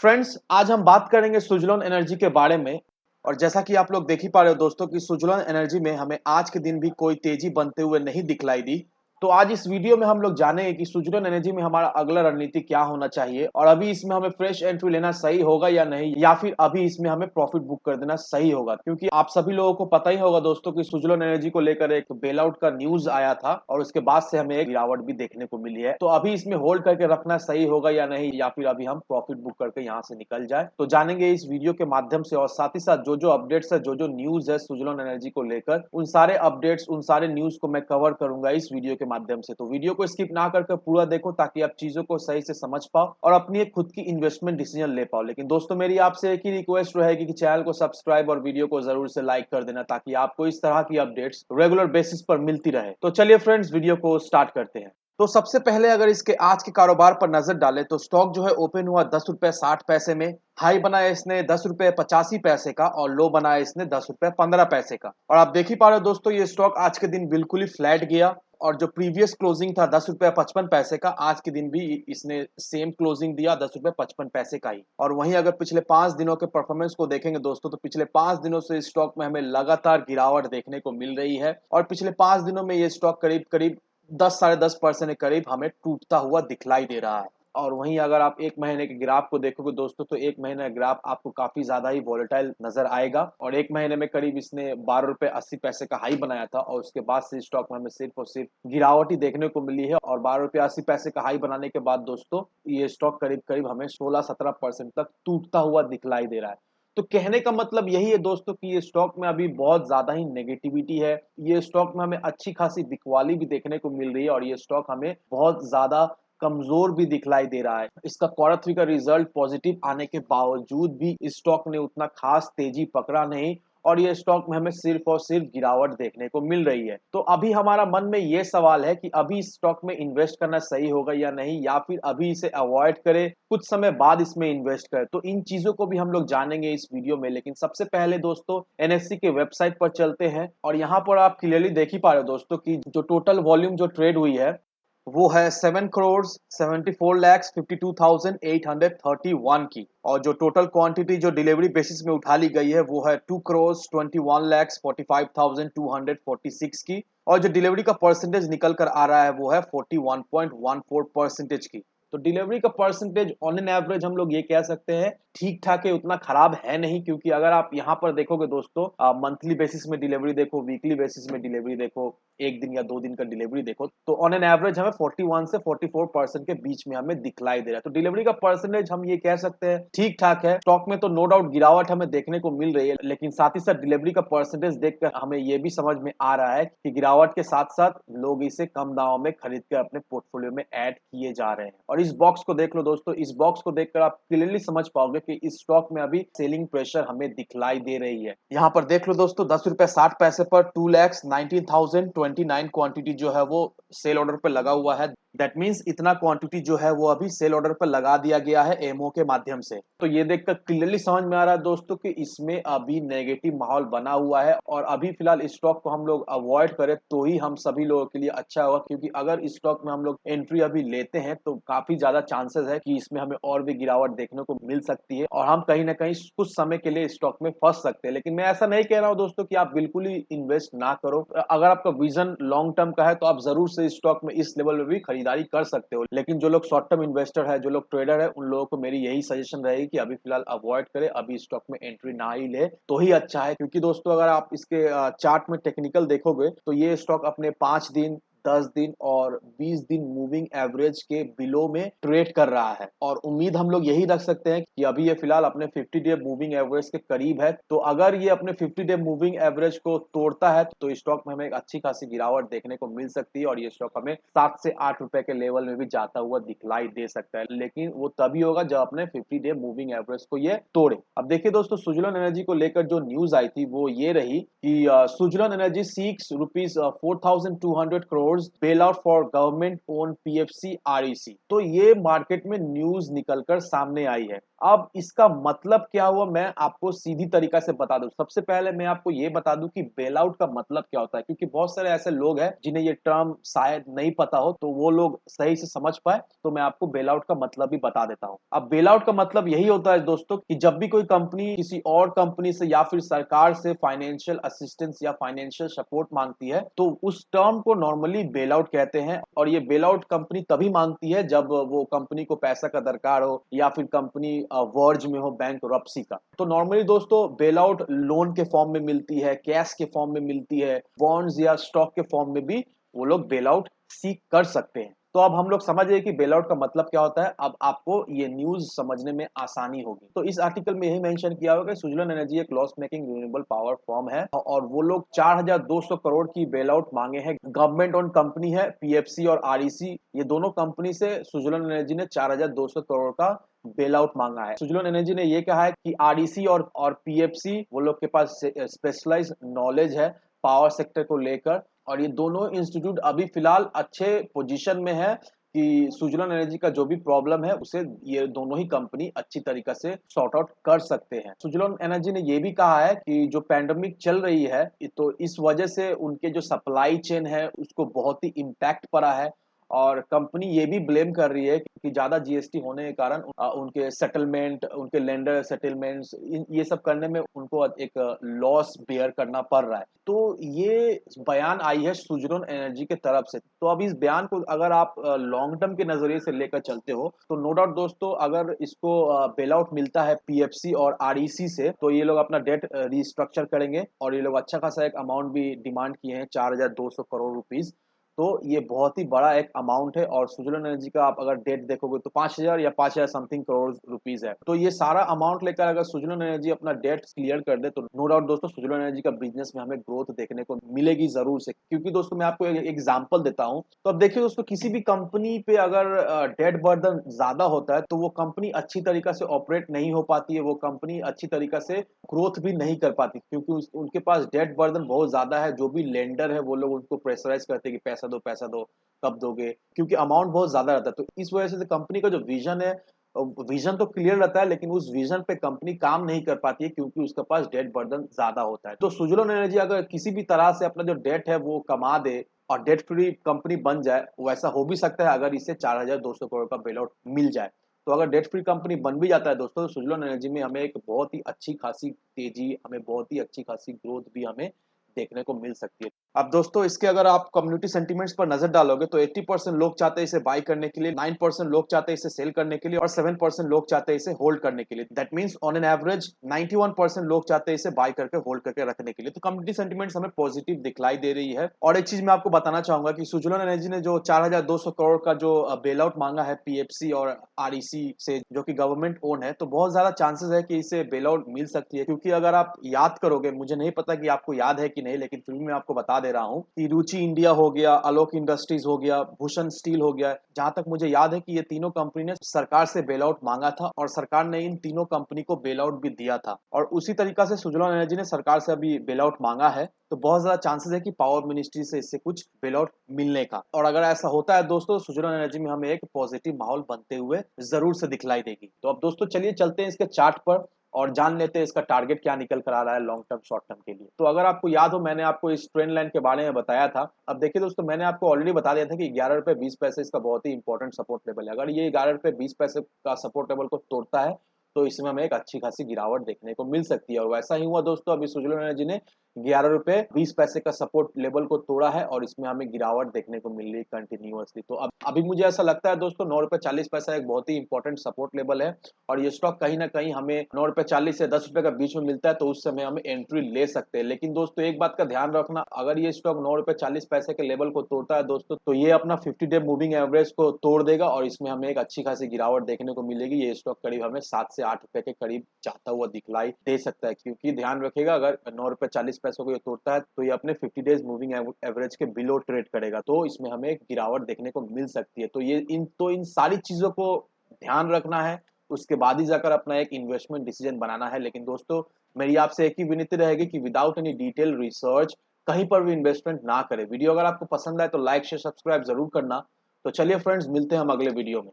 Friends, आज हम बात करेंगे सुज़लोन एनर्जी के बारे में। और जैसा कि आप लोग देख ही पा रहे हो दोस्तों कि सुज़लोन एनर्जी में हमें आज के दिन भी कोई तेजी बनते हुए नहीं दिखलाई दी। तो आज इस वीडियो में हम लोग जानेंगे कि सुज़लोन एनर्जी में हमारा अगला रणनीति क्या होना चाहिए और अभी इसमें हमें फ्रेश एंट्री लेना सही होगा या नहीं, या फिर अभी इसमें हमें प्रॉफिट बुक कर देना सही होगा। क्योंकि आप सभी लोगों को पता ही होगा दोस्तों कि सुज़लोन एनर्जी को लेकर एक बेल आउट का न्यूज आया था और उसके बाद से हमें एक गिरावट भी देखने को मिली है। तो अभी इसमें होल्ड करके रखना सही होगा या नहीं, या फिर अभी हम प्रॉफिट बुक करके यहाँ से निकल जाए, तो जानेंगे इस वीडियो के माध्यम से। और साथ ही साथ जो जो अपडेट्स है, जो जो न्यूज है सुज़लोन एनर्जी को लेकर, उन सारे अपडेट्स, उन सारे न्यूज को मैं कवर करूंगा इस वीडियो के माध्यम से। तो वीडियो को स्किप ना करके पूरा देखो ताकि आप चीजों को सही से समझ पाओ और अपनी एक खुद की इन्वेस्टमेंट डिसीजन ले पाओ। लेकिन दोस्तों, मेरी आपसे एक ही रिक्वेस्ट रहेगी कि चैनल को सब्सक्राइब और वीडियो को जरूर से लाइक कर देना ताकि आपको इस तरह की अपडेट्स रेगुलर बेसिस पर मिलती रहे। तो चलिए फ्रेंड्स, वीडियो को स्टार्ट करते हैं। तो सबसे पहले अगर इसके आज के कारोबार पर नजर डालें तो स्टॉक जो है ओपन हुआ 10 रुपए 60 पैसे में। हाई बनाया इसने 10 रुपए 85 पैसे का और लो बनाया इसने 10 रुपए 15 पैसे का। और आप देख ही पा रहे हो दोस्तों, ये स्टॉक आज के दिन बिल्कुल ही फ्लैट गया और जो प्रीवियस क्लोजिंग था 10 रुपए 55 पैसे का, आज के दिन भी इसने सेम क्लोजिंग दिया 10 रुपए 55 पैसे का ही। और वहीं अगर पिछले 5 दिनों के परफॉर्मेंस को देखेंगे दोस्तों, तो पिछले 5 दिनों से इस स्टॉक में हमें लगातार गिरावट देखने को मिल रही है और पिछले 5 दिनों में ये स्टॉक करीब करीब 10 साढ़े 10% के करीब हमें टूटता हुआ दिखलाई दे रहा है। और वहीं अगर आप एक महीने के ग्राफ को देखोगे दोस्तों, तो एक महीने का ग्राफ आपको काफी ज्यादा ही वॉलेटाइल नजर आएगा। और एक महीने में करीब इसने 12 रुपए 80 पैसे का हाई बनाया था और उसके बाद से स्टॉक में हमें सिर्फ और सिर्फ गिरावट ही देखने को मिली है। और 12 रुपए 80 पैसे का हाई बनाने के बाद दोस्तों, ये स्टॉक करीब करीब हमें 16-17% तक टूटता हुआ दिखलाई दे रहा है। तो कहने का मतलब यही है दोस्तों कि ये स्टॉक में अभी बहुत ज्यादा ही नेगेटिविटी है। ये स्टॉक में हमें अच्छी खासी बिकवाली भी देखने को मिल रही है और ये स्टॉक हमें बहुत ज्यादा कमजोर भी दिखलाई दे रहा है। इसका क्वार्टर 3 का रिजल्ट पॉजिटिव आने के बावजूद भी इस स्टॉक ने उतना खास तेजी पकड़ा नहीं और ये स्टॉक में हमें सिर्फ और सिर्फ गिरावट देखने को मिल रही है। तो अभी हमारा मन में ये सवाल है कि अभी इस स्टॉक में इन्वेस्ट करना सही होगा या नहीं, या फिर अभी इसे अवॉइड करें, कुछ समय बाद इसमें इन्वेस्ट करें। तो इन चीजों को भी हम लोग जानेंगे इस वीडियो में। लेकिन सबसे पहले दोस्तों, एनएससी के वेबसाइट पर चलते हैं और यहाँ पर आप क्लियरली देख ही पा रहे हो दोस्तों कि जो टोटल वॉल्यूम जो ट्रेड हुई है वो है 7 करोड़ 74 लाख 52,831 की। और जो टोटल क्वांटिटी जो डिलीवरी बेसिस में उठा ली गई है वो है 2 करोड़ 21 लाख 45,246 की। और जो डिलीवरी का परसेंटेज निकल कर आ रहा है वो है 41.14% की। तो डिलीवरी का परसेंटेज ऑन एन एवरेज हम लोग ये कह सकते हैं ठीक ठाक है, उतना खराब है नहीं। क्योंकि अगर आप यहाँ पर देखोगे दोस्तों, मंथली बेसिस में डिलीवरी देखो, वीकली बेसिस में डिलीवरी देखो, एक दिन या 2 दिन का डिलीवरी देखो, तो ऑन एन एवरेज हमें 41 से 44% के बीच में हमें दिखलाई दे रहा है। तो डिलीवरी का परसेंटेज हम ये कह सकते हैं ठीक ठाक है। स्टॉक में तो नो डाउट गिरावट हमें देखने को मिल रही है, लेकिन साथ ही साथ डिलीवरी का परसेंटेज देखकर हमें ये भी समझ में आ रहा है कि गिरावट के साथ साथ लोग इसे कम दामों में खरीद कर अपने पोर्टफोलियो में ऐड किए जा रहे हैं। और इस बॉक्स को देख लो दोस्तों, इस बॉक्स को देखकर आप क्लियरली समझ पाओगे कि इस स्टॉक में अभी सेलिंग प्रेशर हमें दिखलाई दे रही है। यहाँ पर देख लो दोस्तों, 10 रुपए 60 पैसे पर 2,19,029 क्वांटिटी जो है वो सेल ऑर्डर पे लगा हुआ है। दैट मीन्स इतना क्वांटिटी जो है वो अभी सेल ऑर्डर पर लगा दिया गया है एमओ के माध्यम से। तो ये देखकर क्लियरली समझ में आ रहा है दोस्तों कि इसमें अभी नेगेटिव माहौल बना हुआ है और अभी फिलहाल इस स्टॉक को हम लोग अवॉइड करें तो ही हम सभी लोगों के लिए अच्छा होगा। क्योंकि अगर इस स्टॉक में हम लोग एंट्री अभी लेते हैं तो काफी ज्यादा चांसेस है कि इसमें हमें और भी गिरावट देखने को मिल सकती है और हम कहीं ना कहीं कुछ समय के लिए स्टॉक में फंस सकते हैं। लेकिन मैं ऐसा नहीं कह रहा हूं दोस्तों कि आप बिल्कुल ही इन्वेस्ट ना करो। अगर आपका विजन लॉन्ग टर्म का है तो आप जरूर से इस स्टॉक में इस लेवल में भी खरीदारी कर सकते हो। लेकिन जो लोग शॉर्ट टर्म इन्वेस्टर है, जो लोग ट्रेडर है, उन लोगों को मेरी यही सजेशन रहेगी कि अभी फिलहाल अवॉइड करें, अभी स्टॉक में एंट्री ना ही ले तो ही अच्छा है। क्योंकि दोस्तों अगर आप इसके चार्ट में टेक्निकल देखोगे तो ये स्टॉक अपने 5 दिन 10 दिन और 20 दिन मूविंग एवरेज के बिलो में ट्रेड कर रहा है। और उम्मीद हम लोग यही रख सकते हैं कि अभी ये फिलहाल अपने 50 डे मूविंग एवरेज के करीब है। तो अगर ये अपने 50 डे मूविंग एवरेज को तोड़ता है तो स्टॉक में हमें एक अच्छी खासी गिरावट देखने को मिल सकती है और ये स्टॉक हमें 7 से 8 रुपए के लेवल में भी जाता हुआ दिखलाई दे सकता है। लेकिन वो तभी होगा जब अपने 50 डे मूविंग एवरेज को ये तोड़े। अब देखिए दोस्तों, सुजलोन एनर्जी को लेकर जो न्यूज आई थी वो ये रही कि Suzlon energy seeks ₹4200 crore crore bail out for government own PFC REC. तो ये मार्केट में न्यूज निकलकर सामने आई है। अब इसका मतलब क्या हुआ, मैं आपको सीधी तरीका से बता दूं। सबसे पहले मैं आपको ये बता दूं कि बेल आउट का मतलब क्या होता है, क्योंकि बहुत सारे ऐसे लोग हैं जिन्हें ये टर्म शायद नहीं पता हो, तो वो लोग सही से समझ पाए तो मैं आपको बेल आउट का मतलब भी बता देता हूं। अब बेल आउट का मतलब यही होता है दोस्तों कि जब भी कोई कंपनी किसी और कंपनी से या फिर सरकार से फाइनेंशियल असिस्टेंस या फाइनेंशियल सपोर्ट मांगती है, तो उस टर्म को नॉर्मली बेल आउट कहते हैं। और ये बेल आउट कंपनी तभी मांगती है जब वो कंपनी को पैसा का दरकार हो या फिर कंपनी वर्ज में हो, बैंकरप्सी का। तो नॉर्मली दोस्तों बेल आउट लोन के फॉर्म में मिलती है, कैश के फॉर्म में मिलती है, बॉन्ड्स या स्टॉक के फॉर्म में भी वो लोग बेल आउट सीख कर सकते हैं। तो अब हम लोग समझ गए कि बेल आउट का मतलब क्या होता है। अब आपको ये न्यूज समझने में आसानी होगी। तो इस आर्टिकल में यही मेंशन किया हुआ है कि सुजलन एनर्जी एक loss making renewable power firm है और वो लोग 4200 करोड़ की बेल आउट मांगे हैं। गवर्नमेंट ओन कंपनी है पीएफसी और आरईसी, ये दोनों कंपनी से सुजलन एनर्जी ने 4200 करोड़ का बेल आउट मांगा है। सुजलन एनर्जी ने ये कहा है कि आरईसी और पीएफसी वो लोग के पास स्पेशलाइज्ड नॉलेज है पावर सेक्टर को लेकर, और ये दोनों इंस्टीट्यूट अभी फिलहाल अच्छे पोजीशन में है कि सुजलन एनर्जी का जो भी प्रॉब्लम है उसे ये दोनों ही कंपनी अच्छी तरीके से सॉर्ट आउट कर सकते हैं। सुजलन एनर्जी ने ये भी कहा है कि जो पैंडेमिक चल रही है तो इस वजह से उनके जो सप्लाई चेन है उसको बहुत ही इम्पैक्ट पड़ा है, और कंपनी ये भी ब्लेम कर रही है कि ज्यादा जीएसटी होने के कारण उनके सेटलमेंट, उनके लेंडर सेटलमेंट्स, ये सब करने में उनको एक लॉस बेयर करना पड़ रहा है। तो ये बयान आई है सुजलोन एनर्जी के तरफ से। तो अब इस बयान को अगर आप लॉन्ग टर्म के नजरिए से लेकर चलते हो तो नो डाउट दोस्तों, अगर इसको बेल आउट मिलता है पीएफसी और आरईसी से तो ये लोग अपना डेट रिस्ट्रक्चर करेंगे, और ये लोग अच्छा खासा एक अमाउंट भी डिमांड किए हैं, 4200 करोड़ रुपीज। तो ये बहुत ही बड़ा एक अमाउंट है। और सुजलन एनर्जी का आप अगर डेट देखोगे तो 5000 या 5000 समथिंग करोड़ रुपीज है। तो ये सारा अमाउंट लेकर अगर सुजलन एनर्जी अपना डेट क्लियर कर दे तो नो डाउट दोस्तों सुजलन एनर्जी का बिजनेस में हमें ग्रोथ देखने को मिलेगी जरूर से। क्योंकि दोस्तों मैं आपको एक एग्जांपल देता हूं। तो अब देखिए दोस्तों, किसी भी कंपनी पे अगर डेट बर्डन ज्यादा होता है तो वो कंपनी अच्छी तरीका से ऑपरेट नहीं हो पाती है, वो कंपनी अच्छी तरीका से ग्रोथ भी नहीं कर पाती, क्योंकि उनके पास डेट बर्डन बहुत ज्यादा है। जो भी लेंडर है वो लोग उनको प्रेशराइज करते हैं कि पैसा दो पैसा दो, कब दोगे, क्योंकि अमाउंट बहुत ज्यादा रहता है। तो इस वजह से कंपनी का जो विजन है, विजन तो क्लियर रहता है लेकिन उस विजन पे कंपनी काम नहीं कर पाती है क्योंकि उसके पास डेट बर्डन ज्यादा होता है। तो सुजलोन एनर्जी अगर किसी भी तरह से अपना जो डेट है वो कमा दे और डेट फ्री कंपनी बन जाए, वैसा हो भी सकता है अगर इसे 4200 करोड़ का बेल आउट मिल जाए। तो अगर डेट फ्री कंपनी बन भी जाता है दोस्तों, तो सुजलोन एनर्जी में हमें एक बहुत ही अच्छी खासी तेजी, हमें बहुत ही अच्छी खासी ग्रोथ भी हमें देखने को मिल सकती है। अब दोस्तों इसके अगर आप कम्युनिटी सेंटीमेंट्स पर नजर डालोगे तो 80% लोग चाहते हैं इसे बाय करने के लिए, 9% लोग चाहते हैं इसे सेल करने के लिए और 7% लोग चाहते हैं इसे होल्ड करने के लिए। That means on an average 91% लोग चाहते हैं इसे बाय करके होल्ड करके रखने के लिए। तो कम्युनिटी सेंटीमेंट्स हमें पॉजिटिव दिखलाई दे रही है। और एक चीज मैं आपको बताना चाहूंगा कि सुजलोन एनर्जी ने जो 4200 करोड़ का जो बेल आउट मांगा है पीएफसी और आरईसी से, जो कि गवर्नमेंट ओन है, तो बहुत ज्यादा चांसेस है कि इसे बेल आउट मिल सकती है। क्योंकि अगर आप याद करोगे, मुझे नहीं पता कि आपको याद है कि नहीं, लेकिन फिर भी मैं आपको बता दे रहा हूं कि रुचि इंडिया हो गया, आलोक इंडस्ट्रीज हो गया, भूषण स्टील हो गया, जहां तक मुझे याद है कि ये तीनों कंपनी ने सरकार से बेल आउट मांगा था और सरकार ने इन तीनों कंपनी को बेल आउट भी दिया था। और उसी तरीका से सुजलोन एनर्जी ने सरकार से अभी बेल आउट मांगा है। तो बहुत ज्यादा चांसेस है कि पावर मिनिस्ट्री से इससे कुछ बेल आउट मिलने का। और अगर ऐसा होता है दोस्तों, सुजलोन एनर्जी में हमें एक पॉजिटिव माहौल बनते हुए जरूर से दिखलाई देगी। तो अब दोस्तों चलिए चलते हैं इसके चार्ट पर और जान लेते हैं इसका टारगेट क्या निकल कर आ रहा है लॉन्ग टर्म शॉर्ट टर्म के लिए। तो अगर आपको याद हो, मैंने आपको इस ट्रेंड लाइन के बारे में बताया था। अब देखिए दोस्तों, मैंने आपको ऑलरेडी बता दिया था कि 11 रुपए 20 पैसे इसका बहुत ही इंपॉर्टेंट सपोर्ट लेवल है। अगर ये 11 रुपए 20 पैसे का सपोर्ट लेवल को तोड़ता है तो इसमें हमें एक अच्छी खासी गिरावट देखने को मिल सकती है। और वैसा ही हुआ दोस्तों, अभी सुजलोन एनर्जी ने 11 रुपए 20 पैसे का सपोर्ट लेवल को तोड़ा है और इसमें हमें गिरावट देखने को मिल रही है कंटिन्यूअसली। तो अब अभी मुझे ऐसा लगता है दोस्तों, 9 रुपए 40 पैसा एक बहुत ही इंपॉर्टेंट सपोर्ट लेवल है और ये स्टॉक कहीं ना कहीं हमें 9 रुपए 40 से 10 रुपए का बीच में मिलता है, तो उस समय हमें एंट्री ले सकते हैं। लेकिन दोस्तों एक बात का ध्यान रखना, अगर ये स्टॉक 9 रुपए 40 पैसे के लेवल को तोड़ता है दोस्तों, तो ये अपना 50 डे मूविंग एवरेज को तोड़ देगा और इसमें हमें एक अच्छी खासी गिरावट देखने को मिलेगी। ये स्टॉक करीब हमें 7 से 8 रुपए के करीब जाता हुआ दिखलाई दे सकता है। क्योंकि ध्यान रखिएगा, अगर 9 रुपए 40 पैसों को ये तोड़ता है तो ये अपने 50 डेज मूविंग एवरेज के बिलो ट्रेड करेगा, तो इसमें हमें एक गिरावट देखने को मिल सकती है। तो इन सारी चीजों को ध्यान रखना है, उसके बाद ही जाकर अपना एक इन्वेस्टमेंट डिसीजन बनाना है। लेकिन दोस्तों मेरी आपसे एक ही विनती रहेगी कि विदाउट एनी डिटेल रिसर्च कहीं पर भी इन्वेस्टमेंट ना करें। वीडियो अगर आपको पसंद आए तो लाइक शेयर सब्सक्राइब जरूर करना। तो चलिए फ्रेंड्स, मिलते हैं हम अगले वीडियो में।